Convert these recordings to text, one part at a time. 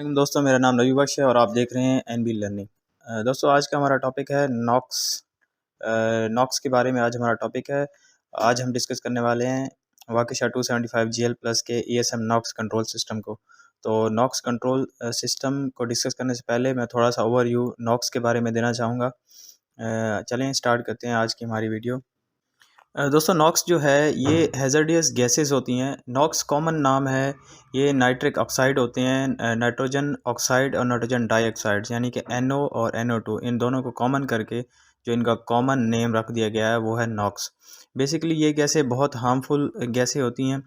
दोस्तों, मेरा नाम रवि बख्श है और आप देख रहे हैं एनबी लर्निंग। दोस्तों, आज का हमारा टॉपिक है नॉक्स। नॉक्स के बारे में आज हमारा टॉपिक है। आज हम डिस्कस करने वाले हैं वाकिशा 275 GL प्लस के ESM नॉक्स कंट्रोल सिस्टम को। तो नॉक्स कंट्रोल सिस्टम को डिस्कस करने से पहले मैं थोड़ा सा ओवरव्यू नॉक्स के बारे में देना चाहूँगा। चलें स्टार्ट करते हैं आज की हमारी वीडियो। दोस्तों, नॉक्स जो है ये हैज़र्डियस गैसेस होती हैं। नॉक्स कॉमन नाम है। ये नाइट्रिक ऑक्साइड होते हैं, नाइट्रोजन ऑक्साइड और नाइट्रोजन डाइऑक्साइड, यानी कि NO और NO2 इन दोनों को कॉमन करके जो इनका कॉमन नेम रख दिया गया है वो है नॉक्स। बेसिकली ये गैसें बहुत हार्मफुल गैसें होती हैं।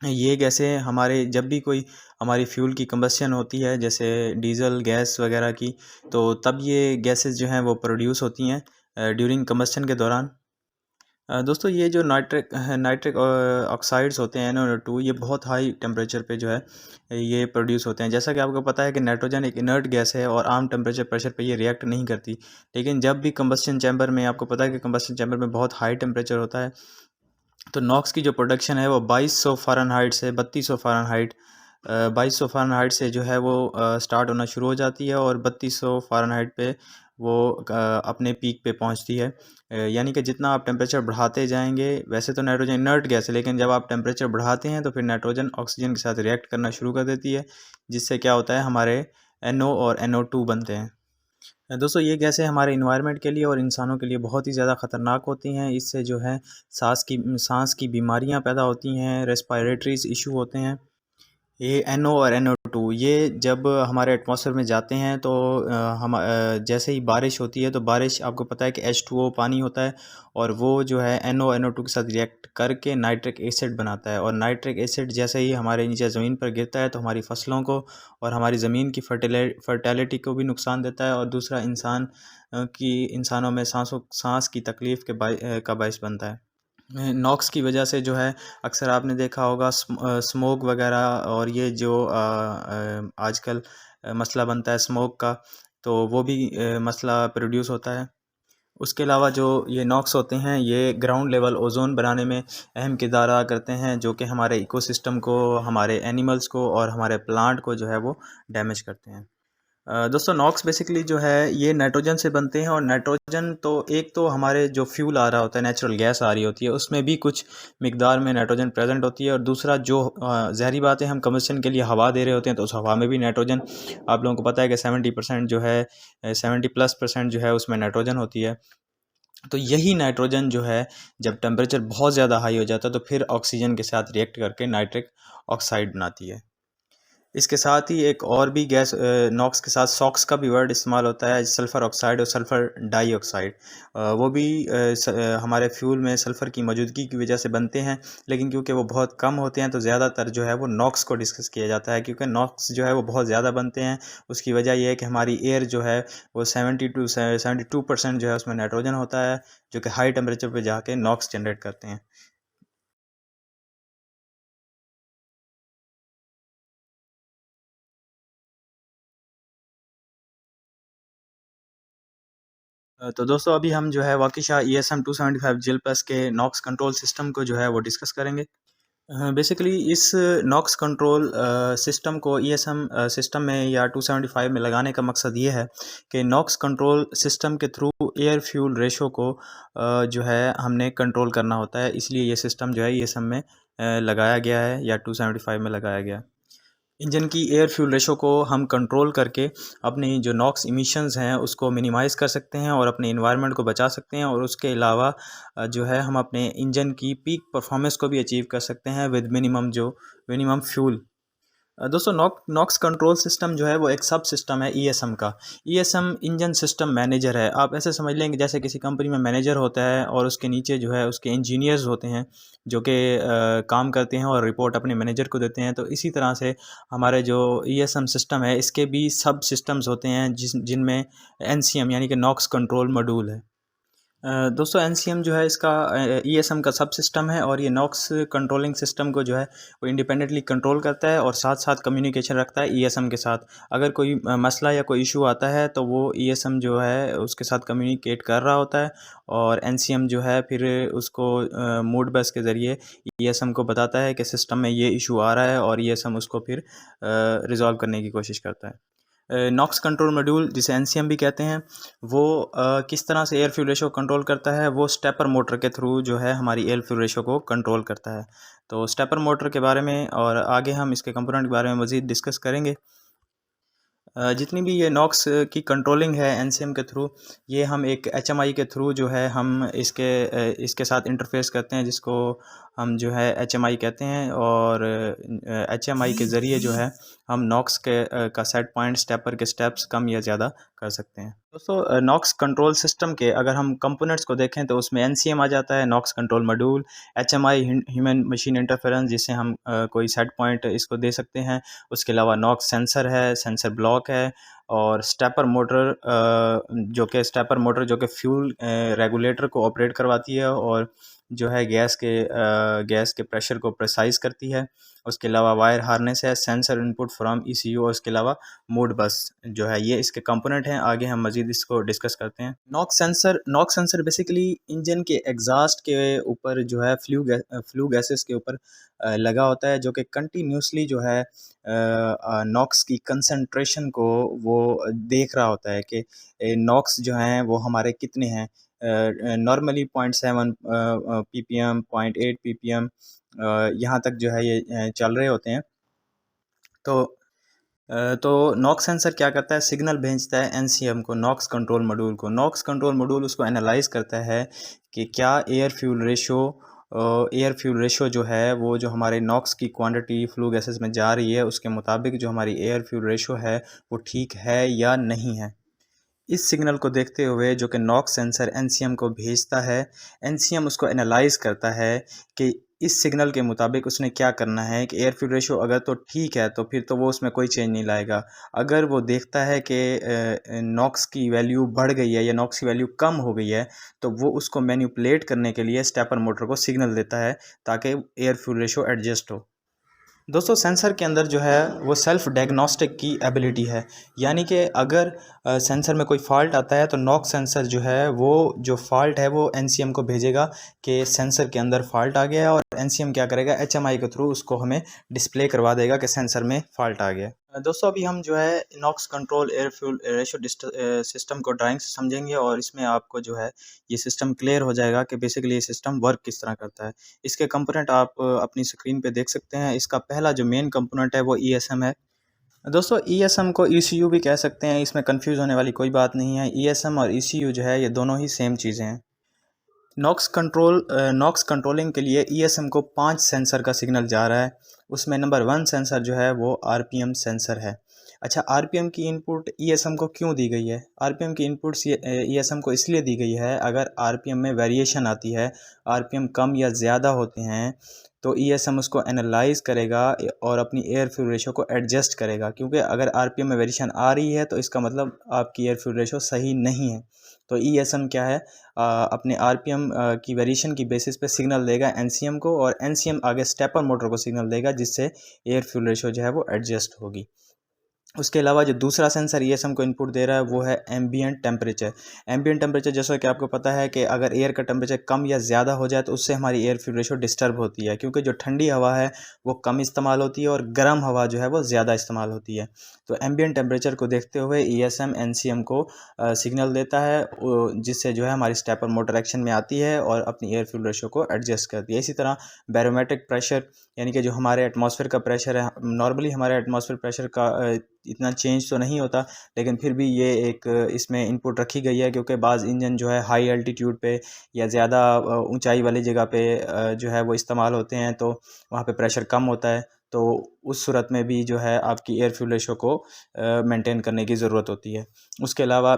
ये गैसें हमारे जब भी कोई हमारी फ्यूल की कंबस्शन होती है, जैसे डीज़ल गैस वगैरह की, तो तब ये गैसेस जो हैं वो प्रोड्यूस होती हैं ड्यूरिंग कंबस्शन के दौरान। दोस्तों, ये जो नाइट्रिक ऑक्साइड्स होते हैं NO2, ये बहुत हाई टेम्परेचर पे जो है ये प्रोड्यूस होते हैं। जैसा कि आपको पता है कि नाइट्रोजन एक इनर्ट गैस है और आम टेम्परेचर प्रेशर पे ये रिएक्ट नहीं करती। लेकिन जब भी कंबस्शन चैम्बर में, आपको पता है कि कंबस्शन चैम्बर में बहुत हाई टेम्परेचर होता है, तो नॉक्स की जो प्रोडक्शन है वो 2200 फ़ारेनहाइट से 3200 फ़ारेनहाइट 2200 फ़ारेनहाइट से जो है वो स्टार्ट होना शुरू हो जाती है और 3200 फ़ारेनहाइट पे वो अपने पीक पे पहुंचती है। यानी कि जितना आप टेम्परेचर बढ़ाते जाएंगे, वैसे तो नाइट्रोजन इनर्ट गैस है, लेकिन जब आप टेम्परेचर बढ़ाते हैं तो फिर नाइट्रोजन ऑक्सीजन के साथ रिएक्ट करना शुरू कर देती है, जिससे क्या होता है, हमारे NO और NO2 बनते हैं। दोस्तों, ये गैसें हमारे इन्वायरमेंट के लिए और इंसानों के लिए बहुत ही ज़्यादा ख़तरनाक होती हैं। इससे जो है सांस की बीमारियां पैदा होती हैं, रेस्पिरेटरीज इशू होते हैं। ये NO और NO2 ये जब हमारे एटमॉस्फेयर में जाते हैं तो जैसे ही बारिश होती है, तो बारिश, आपको पता है कि H2O पानी होता है और वो जो है NO NO2 के साथ रिएक्ट करके नाइट्रिक एसिड बनाता है। और नाइट्रिक एसिड जैसे ही हमारे नीचे ज़मीन पर गिरता है तो हमारी फसलों को और हमारी ज़मीन की फर्टिलिटी को भी नुकसान देता है, और दूसरा इंसानों में सांस की तकलीफ़ का बायस बनता है। नॉक्स की वजह से जो है, अक्सर आपने देखा होगा स्मोक वगैरह, और ये जो आजकल मसला बनता है स्मोक का, तो वो भी मसला प्रोड्यूस होता है। उसके अलावा जो ये नॉक्स होते हैं, ये ग्राउंड लेवल ओजोन बनाने में अहम किरदार अदा करते हैं, जो कि हमारे इकोसिस्टम को, हमारे एनिमल्स को और हमारे प्लांट को जो है वो डैमेज करते हैं। दोस्तों, नॉक्स बेसिकली जो है ये नाइट्रोजन से बनते हैं, और नाइट्रोजन तो एक तो हमारे जो फ्यूल आ रहा होता है, नेचुरल गैस आ रही होती है, उसमें भी कुछ मिकदार में नाइट्रोजन प्रेजेंट होती है। और दूसरा जो ज़हरी बात है, हम कम्बस्शन के लिए हवा दे रहे होते हैं, तो उस हवा में भी नाइट्रोजन, आप लोगों को पता है कि 70% जो है, 70+% जो है उसमें नाइट्रोजन होती है। तो यही नाइट्रोजन जो है, जब टेम्परेचर बहुत ज़्यादा हाई हो जाता है तो फिर ऑक्सीजन के साथ रिएक्ट करके नाइट्रिक ऑक्साइड बनाती है। इसके साथ ही एक और भी गैस, नॉक्स के साथ सॉक्स का भी वर्ड इस्तेमाल होता है, सल्फ़र ऑक्साइड और सल्फ़र डाइऑक्साइड। वो भी हमारे फ्यूल में सल्फ़र की मौजूदगी की वजह से बनते हैं, लेकिन क्योंकि वो बहुत कम होते हैं तो ज़्यादातर जो है वो नॉक्स को डिस्कस किया जाता है, क्योंकि नॉक्स जो है वो बहुत ज़्यादा बनते हैं। उसकी वजह यह है कि हमारी एयर जो है वो 72% जो है उसमें नाइट्रोजन होता है, जो कि हाई टेम्परेचर पर जाके नॉक्स जनरेट करते हैं। तो दोस्तों, अभी हम जो है वाकिशा ESM 275 जेल प्लस के नॉक्स कंट्रोल सिस्टम को जो है वो डिस्कस करेंगे। बेसिकली इस नॉक्स कंट्रोल सिस्टम को ESM सिस्टम में या 275 में लगाने का मकसद ये है कि नॉक्स कंट्रोल सिस्टम के थ्रू एयर फ्यूल रेशो को जो है हमने कंट्रोल करना होता है, इसलिए ये सिस्टम जो है ESM में लगाया गया है या 275 में लगाया गया है। इंजन की एयर फ्यूल रेशो को हम कंट्रोल करके अपनी जो नॉक्स इमिशंस हैं उसको मिनिमाइज़ कर सकते हैं और अपने इन्वायरमेंट को बचा सकते हैं, और उसके अलावा जो है हम अपने इंजन की पीक परफॉर्मेंस को भी अचीव कर सकते हैं विद मिनिमम फ्यूल। दोस्तों, नॉक्स कंट्रोल सिस्टम जो है वो एक सब सिस्टम है ESM का। ESM इंजन सिस्टम मैनेजर है। आप ऐसे समझ लेंगे जैसे किसी कंपनी में मैनेजर होता है और उसके नीचे जो है उसके इंजीनियर्स होते हैं, जो कि काम करते हैं और रिपोर्ट अपने मैनेजर को देते हैं। तो इसी तरह से हमारे जो ESM सिस्टम है, इसके भी सब सिस्टम्स होते हैं जिनमें NCM यानी कि नॉक्स कंट्रोल मॉड्यूल है। दोस्तों एनसीएम जो है इसका ईएसएम का सब सिस्टम है और ये नॉक्स कंट्रोलिंग सिस्टम को जो है वो इंडिपेंडेंटली कंट्रोल करता है और साथ साथ कम्युनिकेशन रखता है ईएसएम के साथ। अगर कोई मसला या कोई इशू आता है तो वो ईएसएम जो है उसके साथ कम्युनिकेट कर रहा होता है और एनसीएम जो है फिर उसको मोड बस के ज़रिए ईएसएम को बताता है कि सिस्टम में ये इशू आ रहा है और ईएसएम उसको फिर रिज़ॉल्व करने की कोशिश करता है। नॉक्स कंट्रोल मॉड्यूल जिसे एनसीएम भी कहते हैं वो किस तरह से एयर फ्यूल रेशो कंट्रोल करता है, वो स्टेपर मोटर के थ्रू जो है हमारी एयर फ्यूल रेशो को कंट्रोल करता है। तो स्टेपर मोटर के बारे में और आगे हम इसके कंपोनेंट के बारे में मज़ीद डिस्कस करेंगे। जितनी भी ये नॉक्स की कंट्रोलिंग है एनसीएम के थ्रू, ये हम एक एचएमआई के थ्रू जो है हम इसके साथ इंटरफेस करते हैं, जिसको हम जो है एचएमआई कहते हैं। और एचएमआई के ज़रिए जो है हम नॉक्स का सेट पॉइंट स्टेपर के स्टेप्स कम या ज़्यादा कर सकते हैं। दोस्तों नॉक्स कंट्रोल सिस्टम के अगर हम कंपोनेंट्स को देखें तो उसमें एनसीएम आ जाता है, NOx control module, HMI human machine interference जिससे हम कोई सेट पॉइंट इसको दे सकते हैं। उसके अलावा नॉक्स सेंसर है, सेंसर ब्लॉक है और स्टेपर मोटर जो कि फ्यूल रेगुलेटर को ऑपरेट करवाती है और जो है गैस के प्रेशर को प्रेसाइज़ करती है। उसके अलावा वायर हार्नेस है, सेंसर इनपुट फ्रॉम ईसीयू और उसके अलावा मोड बस जो है ये इसके कंपोनेंट हैं। आगे हम मज़ीद इसको डिस्कस करते हैं। नॉक्स सेंसर बेसिकली इंजन के एग्जॉस्ट के ऊपर जो है फ्लू गैसेस के ऊपर लगा होता है, जो कि कंटिन्यूसली जो है नॉक्स की कंसंट्रेशन को वो देख रहा होता है कि नॉक्स जो हैं वो हमारे कितने हैं। नॉर्मली 0.7 पीपीएम, 0.8 पीपीएम यहाँ तक जो है ये चल रहे होते हैं। तो नॉक्स सेंसर क्या करता है, सिग्नल भेजता है एनसीएम को, नॉक्स कंट्रोल मॉड्यूल को। नॉक्स कंट्रोल मॉड्यूल उसको एनालाइज करता है कि क्या एयर फ्यूल रेशो जो है वो जो हमारे नॉक्स की क्वांटिटी फ्लू गैसेस में जा रही है उसके मुताबिक जो हमारी एयर फ्यूल रेशो है वो ठीक है या नहीं है। इस सिग्नल को देखते हुए जो कि नॉक्स सेंसर एनसीएम को भेजता है, एनसीएम उसको एनालाइज करता है कि इस सिग्नल के मुताबिक उसने क्या करना है कि एयर फ्यूल रेशो अगर तो ठीक है तो फिर तो वो उसमें कोई चेंज नहीं लाएगा। अगर वो देखता है कि नॉक्स की वैल्यू बढ़ गई है या नॉक्स की वैल्यू कम हो गई है तो वो उसको मैनिपुलेट करने के लिए स्टेपर मोटर को सिग्नल देता है ताकि एयर फ्यूल रेशो एडजस्ट हो। दोस्तों सेंसर के अंदर जो है वो सेल्फ डायग्नोस्टिक की एबिलिटी है, यानी कि अगर सेंसर में कोई फ़ॉल्ट आता है तो नॉक सेंसर जो है वो जो फ़ॉल्ट है वो एनसीएम को भेजेगा कि सेंसर के अंदर फ़ॉल्ट आ गया है और एनसीएम क्या करेगा, एचएमआई के थ्रू उसको हमें डिस्प्ले करवा देगा कि सेंसर में फ़ॉल्ट आ गया। दोस्तों अभी हम जो है NOx control air fuel ratio system को ड्राइंग से समझेंगे और इसमें आपको जो है ये सिस्टम क्लियर हो जाएगा कि बेसिकली ये सिस्टम वर्क किस तरह करता है। इसके कंपोनेंट आप अपनी स्क्रीन पे देख सकते हैं। इसका पहला जो मेन कंपोनेंट है वो ईएसएम है। दोस्तों ईएसएम को ईसीयू भी कह सकते हैं, इसमें कंफ्यूज होने वाली कोई बात नहीं है। ईएसएम और ईसीयू जो है ये दोनों ही सेम चीज़ें हैं। नॉक्स कंट्रोलिंग के लिए ईएसएम को 5 सेंसर का सिग्नल जा रहा है। उसमें नंबर 1 सेंसर जो है वो आरपीएम सेंसर है। अच्छा, आरपीएम की इनपुट ईएसएम को क्यों दी गई है? आरपीएम की इनपुट ईएसएम को इसलिए दी गई है, अगर आरपीएम में वेरिएशन आती है, आरपीएम कम या ज़्यादा होते हैं तो ईएसएम उसको एनालाइज करेगा और अपनी एयर फ्यूल रेशो को एडजस्ट करेगा। क्योंकि अगर आरपीएम में वेरिएशन आ रही है तो इसका मतलब आपकी एयर फ्यूल रेशो सही नहीं है। तो ईएसएम क्या है, अपने आरपीएम की वेरिएशन की बेसिस पे सिग्नल देगा एनसीएम को और एनसीएम आगे स्टेपर मोटर को सिग्नल देगा जिससे एयर फ्यूल रेशो जो है वो एडजस्ट होगी। उसके अलावा जो दूसरा सेंसर ईएसएम को इनपुट दे रहा है वो है एम्बिएंट टेम्परेचर। एम्बिएंट टेम्परेचर जैसा कि आपको पता है कि अगर एयर का टेम्परेचर कम या ज़्यादा हो जाए तो उससे हमारी एयर फ्यूल रेशो डिस्टर्ब होती है, क्योंकि जो ठंडी हवा है वो कम इस्तेमाल होती है और गर्म हवा जो है वो ज़्यादा इस्तेमाल होती है। तो एम्बिएंट टेम्परेचर को देखते हुए ईएसएम एनसीएम को सिग्नल देता है, जिससे जो है हमारी स्टेपर मोटर एक्शन में आती है और अपनी एयर फ्यूल रेशो को एडजस्ट करती है। इसी तरह बैरोमेट्रिक प्रेशर, यानी कि जो हमारे एटमॉस्फेयर का प्रेशर है, नॉर्मली हमारे एटमॉस्फेयर प्रेशर का इतना चेंज तो नहीं होता, लेकिन फिर भी ये एक इसमें इनपुट रखी गई है, क्योंकि बाज़ इंजन जो है हाई एल्टीट्यूड पे या ज़्यादा ऊंचाई वाली जगह पे जो है वो इस्तेमाल होते हैं, तो वहाँ पे प्रेशर कम होता है। तो उस सूरत में भी जो है आपकी एयर फ्यूल रेशो को मेंटेन करने की ज़रूरत होती है। उसके अलावा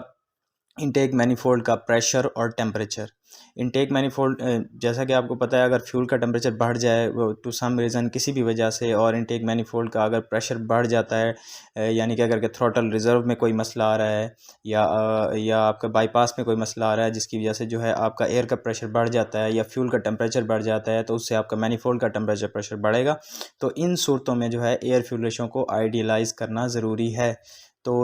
इनटेक मैनिफोल्ड का प्रेशर और टेम्परेचर, इनटेक मैनिफोल्ड जैसा कि आपको पता है, अगर फ्यूल का टेम्परेचर बढ़ जाए वो टू सम रीज़न किसी भी वजह से, और इनटेक मैनिफोल्ड का अगर प्रेशर बढ़ जाता है, यानी कि अगर के थ्रॉटल रिज़र्व में कोई मसला आ रहा है, या आपका बाईपास में कोई मसला आ रहा है जिसकी वजह से जो है आपका एयर का प्रेशर बढ़ जाता है या फ्यूल का टेम्परेचर बढ़ जाता है, तो उससे आपका मैनिफोल्ड का टेम्परेचर प्रेशर बढ़ेगा। तो इन सूरतों में जो है एयर फ्यूल रेशो को आइडियलाइज़ करना ज़रूरी है। तो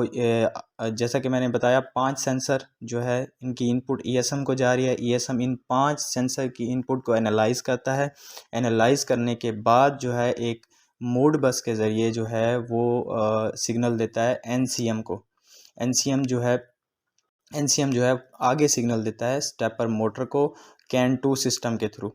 जैसा कि मैंने बताया, 5 सेंसर जो है इनकी इनपुट ईएसएम को जा रही है। ईएसएम इन 5 सेंसर की इनपुट को एनालाइज़ करता है। एनालाइज़ करने के बाद जो है एक मोड बस के ज़रिए जो है वो सिग्नल देता है एनसीएम को। एनसीएम जो है आगे सिग्नल देता है स्टेपर मोटर को कैन 2 सिस्टम के थ्रू।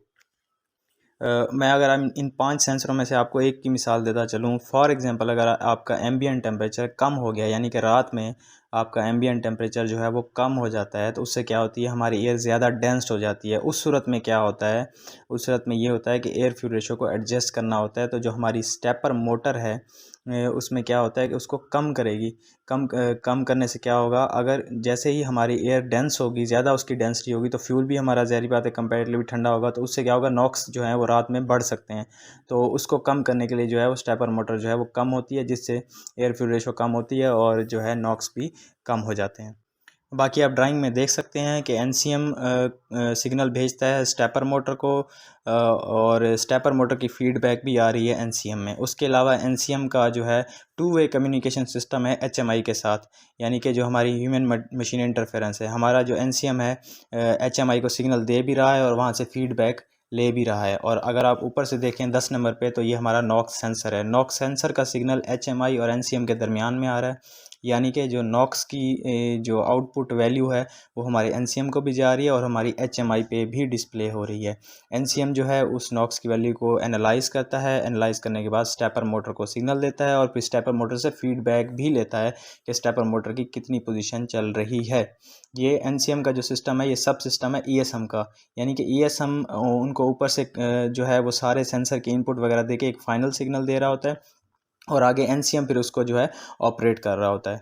मैं अगर इन 5 सेंसरों में से आपको एक की मिसाल देता चलूँ, फॉर एग्ज़ाम्पल अगर आपका एम्बिएंट टेम्परेचर कम हो गया, यानी कि रात में आपका एम्बिएंट टेम्परेचर जो है वो कम हो जाता है, तो उससे क्या होती है, हमारी एयर ज़्यादा डेंस्ड हो जाती है। उस सूरत में क्या होता है, उस सूरत में ये होता है कि एयर फ्यूल रेशो को एडजस्ट करना होता है। तो जो हमारी स्टेपर मोटर है उसमें क्या होता है कि उसको कम करेगी। कम करने से क्या होगा, अगर जैसे ही हमारी एयर डेंस होगी, ज़्यादा उसकी डेंसिटी होगी, तो फ्यूल भी हमारा ज़ाहिर बात है कंपैरेटिवली ठंडा होगा, तो उससे क्या होगा, नॉक्स जो है वो रात में बढ़ सकते हैं। तो उसको कम करने के लिए जो है वो स्टेपर मोटर जो है वो कम होती है, जिससे एयर फ्यूल रेशो कम होती है और जो है नॉक्स भी कम हो जाते हैं। बाकी आप ड्राइंग में देख सकते हैं कि एनसीएम सिग्नल भेजता है स्टेपर मोटर को, और स्टेपर मोटर की फीडबैक भी आ रही है एनसीएम में। उसके अलावा एनसीएम का जो है 2 वे कम्युनिकेशन सिस्टम है एचएमआई के साथ, यानी कि जो हमारी ह्यूमन मशीन इंटरफेरेंस है, हमारा जो एनसीएम है एचएमआई को सिग्नल दे भी रहा है और वहाँ से फीडबैक ले भी रहा है। और अगर आप ऊपर से देखें 10 नंबर पे, तो ये हमारा नॉक्स सेंसर है। नॉक्स सेंसर का सिग्नल एचएमआई और एनसीएम के दरमियान में आ रहा है, यानी कि जो नॉक्स की जो आउटपुट वैल्यू है वो हमारे एनसीएम को भी जा रही है और हमारी एचएमआई पे भी डिस्प्ले हो रही है। एनसीएम जो है उस नॉक्स की वैल्यू को एनालाइज़ करता है। एनालाइज़ करने के बाद स्टेपर मोटर को सिग्नल देता है और फिर स्टेपर मोटर से फीडबैक भी लेता है कि स्टेपर मोटर की कितनी पोजीशन चल रही है। ये एनसीएम का जो सिस्टम है, ये सब सिस्टम है ईएसएम का, यानी कि ईएसएम उनको ऊपर से जो है वो सारे सेंसर की इनपुट वगैरह देके एक फ़ाइनल सिग्नल दे रहा होता है, और आगे एनसीएम फिर उसको जो है ऑपरेट कर रहा होता है।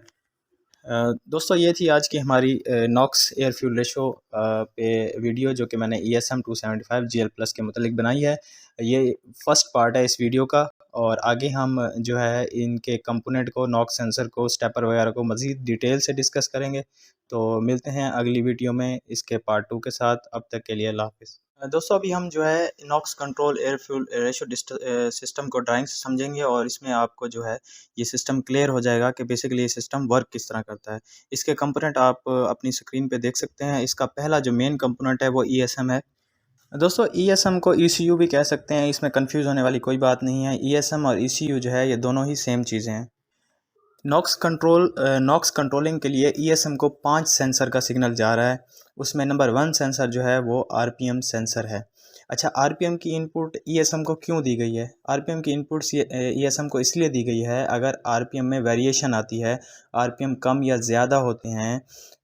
दोस्तों, ये थी आज की हमारी नॉक्स एयर फ्यूल रेशो पे वीडियो, जो कि मैंने ESM 275 GL+ के मतलब बनाई है। ये फर्स्ट पार्ट है इस वीडियो का, और आगे हम जो है इनके कंपोनेंट को, नॉक्स सेंसर को, स्टेपर वगैरह को मज़ीद डिटेल से डिस्कस करेंगे। तो मिलते हैं अगली वीडियो में इसके पार्ट 2 के साथ। अब तक के लिए अल्लाह हाफ़िज़। दोस्तों, अभी हम जो है NOx control air fuel ratio system को ड्राइंग से समझेंगे, और इसमें आपको जो है ये सिस्टम क्लियर हो जाएगा कि बेसिकली ये सिस्टम वर्क किस तरह करता है। इसके कंपोनेंट आप अपनी स्क्रीन पे देख सकते हैं। इसका पहला जो मेन कंपोनेंट है वो ईएसएम है। दोस्तों, ईएसएम को ईसीयू भी कह सकते हैं, इसमें कंफ्यूज होने वाली कोई बात नहीं है। ईएसएम और ईसीयू जो है ये दोनों ही सेम चीज़ें हैं। नॉक्स कंट्रोलिंग के लिए ईएसएम को 5 सेंसर का सिग्नल जा रहा है। उसमें नंबर 1 सेंसर जो है वो आरपीएम सेंसर है। अच्छा, आरपीएम की इनपुट ईएसएम को क्यों दी गई है? आरपीएम की इनपुट ईएसएम को इसलिए दी गई है, अगर आरपीएम में वेरिएशन आती है, आरपीएम कम या ज़्यादा होते हैं,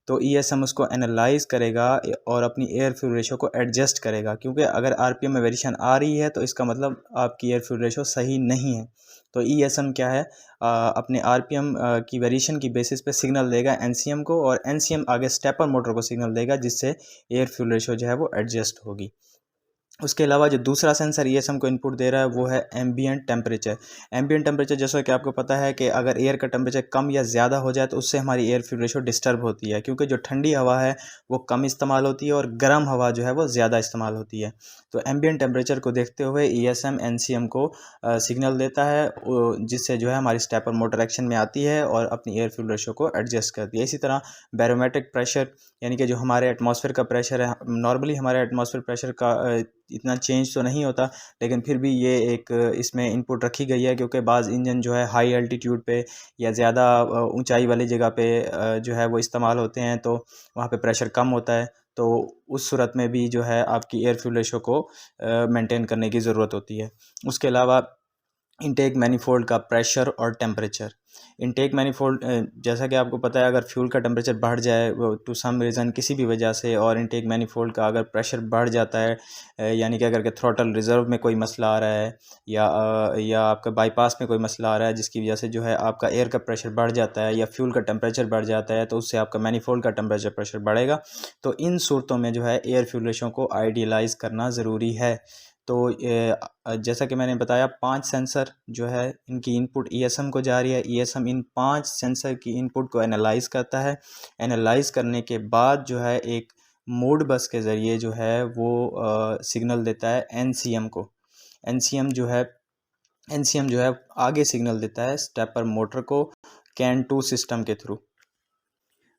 तो ईएसएम उसको एनालाइज करेगा और अपनी एयर फ्यूल रेशो को एडजस्ट करेगा। क्योंकि अगर आरपीएम में वेरिएशन आ रही है तो इसका मतलब आपकी एयर फ्यूल रेशो सही नहीं है। तो ईएसएम क्या है, अपने आरपीएम की वेरिएशन की बेसिस पे सिग्नल देगा एनसीएम को, और एनसीएम आगे स्टेपर मोटर को सिग्नल देगा, जिससे एयर फ्यूल रेशो जो है वो एडजस्ट होगी। उसके अलावा जो दूसरा सेंसर ईएसएम को इनपुट दे रहा है वो है एम्बिएंट टेम्परेचर। एम्बिएंट टेम्परेचर, जैसा कि आपको पता है कि अगर एयर का टेम्परेचर कम या ज़्यादा हो जाए तो उससे हमारी एयर फ्यूल रेशो डिस्टर्ब होती है, क्योंकि जो ठंडी हवा है वो कम इस्तेमाल होती है और गर्म हवा जो है वो ज़्यादा इस्तेमाल होती है। तो एम्बिएंट टेम्परेचर को देखते हुए ईएसएम एनसीएम को सिग्नल देता है, जिससे जो है हमारी स्टेपर मोटर एक्शन में आती है और अपनी एयर फ्यूल रेशो को एडजस्ट करती है। इसी तरह बैरोमेट्रिक प्रेशर, यानी कि जो हमारे एटमॉस्फेयर का प्रेशर है, नॉर्मली हमारे एटमॉस्फेयर प्रेशर का इतना चेंज तो नहीं होता, लेकिन फिर भी ये एक इसमें इनपुट रखी गई है, क्योंकि बाज़ इंजन जो है हाई एल्टीट्यूड पे या ज़्यादा ऊंचाई वाली जगह पे जो है वो इस्तेमाल होते हैं, तो वहाँ पे प्रेशर कम होता है। तो उस सूरत में भी जो है आपकी एयर फ्यूल रेशो को मेंटेन करने की ज़रूरत होती है। उसके अलावा इनटेक मैनिफोल्ड का प्रेशर और टेम्परेचर। इनटेक मैनिफोल्ड, जैसा कि आपको पता है, अगर फ्यूल का टेम्परेचर बढ़ जाए वो टू सम रीज़न किसी भी वजह से, और इनटेक मैनिफोल्ड का अगर प्रेशर बढ़ जाता है, यानी कि अगर के थ्रॉटल रिज़र्व में कोई मसला आ रहा है, या आपका बाईपास में कोई मसला आ रहा है जिसकी वजह से जो है आपका एयर का प्रेशर बढ़ जाता है या फ्यूल का टेम्परेचर बढ़ जाता है, तो उससे आपका मैनिफोल्ड का टेम्परेचर प्रेशर बढ़ेगा। तो इन सूरतों में जो है एयर फ्यूल रेशो को आइडियलाइज़ करना ज़रूरी है। तो जैसा कि मैंने बताया, 5 सेंसर जो है इनकी इनपुट ईएसएम को जा रही है। ईएसएम इन 5 सेंसर की इनपुट को एनालाइज करता है। एनालाइज करने के बाद जो है एक मोड बस के ज़रिए जो है वो सिग्नल देता है एनसीएम को। एनसीएम जो है एनसीएम जो है आगे सिग्नल देता है स्टेपर मोटर को कैन 2 सिस्टम के थ्रू।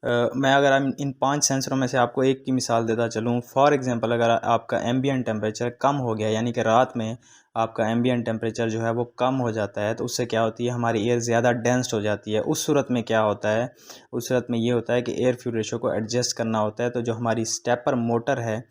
मैं अगर इन 5 सेंसरों में से आपको एक की मिसाल देता चलूँ, फॉर एग्जांपल अगर आपका एम्बिएंट टेम्परेचर कम हो गया, यानी कि रात में आपका एम्बिएंट टेम्परेचर जो है वो कम हो जाता है, तो उससे क्या होती है, हमारी एयर ज़्यादा डेंस्ड हो जाती है। उस सूरत में क्या होता है, उस सूरत में ये होता है कि एयर फ्यूल रेशो को एडजस्ट करना होता है। तो जो हमारी स्टेपर मोटर है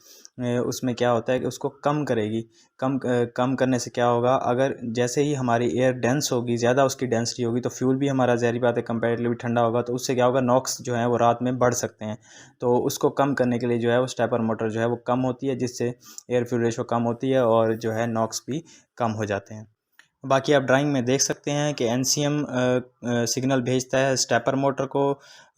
उसमें क्या होता है कि उसको कम करेगी। कम करने से क्या होगा, अगर जैसे ही हमारी एयर डेंस होगी, ज़्यादा उसकी डेंसिटी होगी, तो फ्यूल भी हमारा ज़ाहिर बात है कंपैरेटिवली ठंडा होगा, तो उससे क्या होगा, नॉक्स जो है वो रात में बढ़ सकते हैं। तो उसको कम करने के लिए जो है वो स्टेपर मोटर जो है वो कम होती है, जिससे एयर फ्यूल रेशो कम होती है और जो है नॉक्स भी कम हो जाते हैं। बाकी आप ड्राइंग में देख सकते हैं कि एनसीएम सिग्नल भेजता है स्टेपर मोटर को,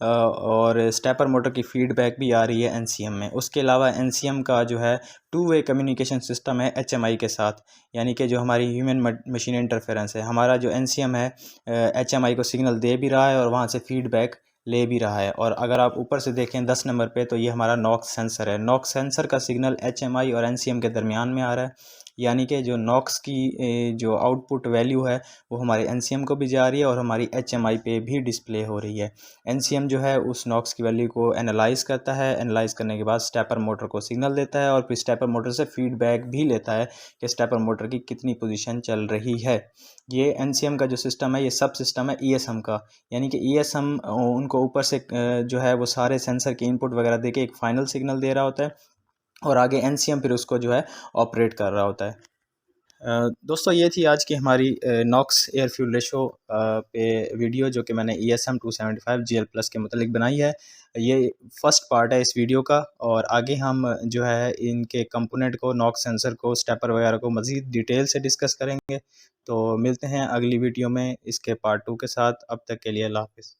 और स्टेपर मोटर की फीडबैक भी आ रही है एनसीएम में। उसके अलावा एनसीएम का जो है टू वे कम्युनिकेशन सिस्टम है एचएमआई के साथ, यानी कि जो हमारी ह्यूमन मशीन इंटरफेरेंस है, हमारा जो एनसीएम है एचएमआई को सिग्नल दे भी रहा है और वहाँ से फीडबैक ले भी रहा है। और अगर आप ऊपर से देखें 10 नंबर पे, तो ये हमारा नॉक्स सेंसर है। नॉक्स सेंसर का सिग्नल एचएमआई और एनसीएम के दरमियान में आ रहा है, यानी कि जो नॉक्स की जो आउटपुट वैल्यू है वो हमारे एनसीएम को भी जा रही है और हमारी एचएमआई पे भी डिस्प्ले हो रही है। एनसीएम जो है उस नॉक्स की वैल्यू को एनालाइज करता है। एनालाइज करने के बाद स्टेपर मोटर को सिग्नल देता है और फिर स्टेपर मोटर से फीडबैक भी लेता है कि स्टेपर मोटर की कितनी पोजीशन चल रही है। ये एनसीएम का जो सिस्टम है ये सब सिस्टम है ईएसएम का, यानी कि ईएसएम उनको ऊपर से जो है वो सारे सेंसर की इनपुट वगैरह देके एक फाइनल सिग्नल दे रहा होता है, और आगे एनसीएम फिर उसको जो है ऑपरेट कर रहा होता है। दोस्तों, ये थी आज की हमारी नॉक्स एयर फ्यूल रेशो पे वीडियो, जो कि मैंने ESM 275 GL+ के मुतालिक बनाई है। ये फर्स्ट पार्ट है इस वीडियो का, और आगे हम जो है इनके कंपोनेंट को, नॉक्स सेंसर को, स्टेपर वगैरह को मज़ीद डिटेल से डिस्कस करेंगे। तो मिलते हैं अगली वीडियो में इसके पार्ट 2 के साथ। अब तक के लिए अल्लाह हाफ़िज़।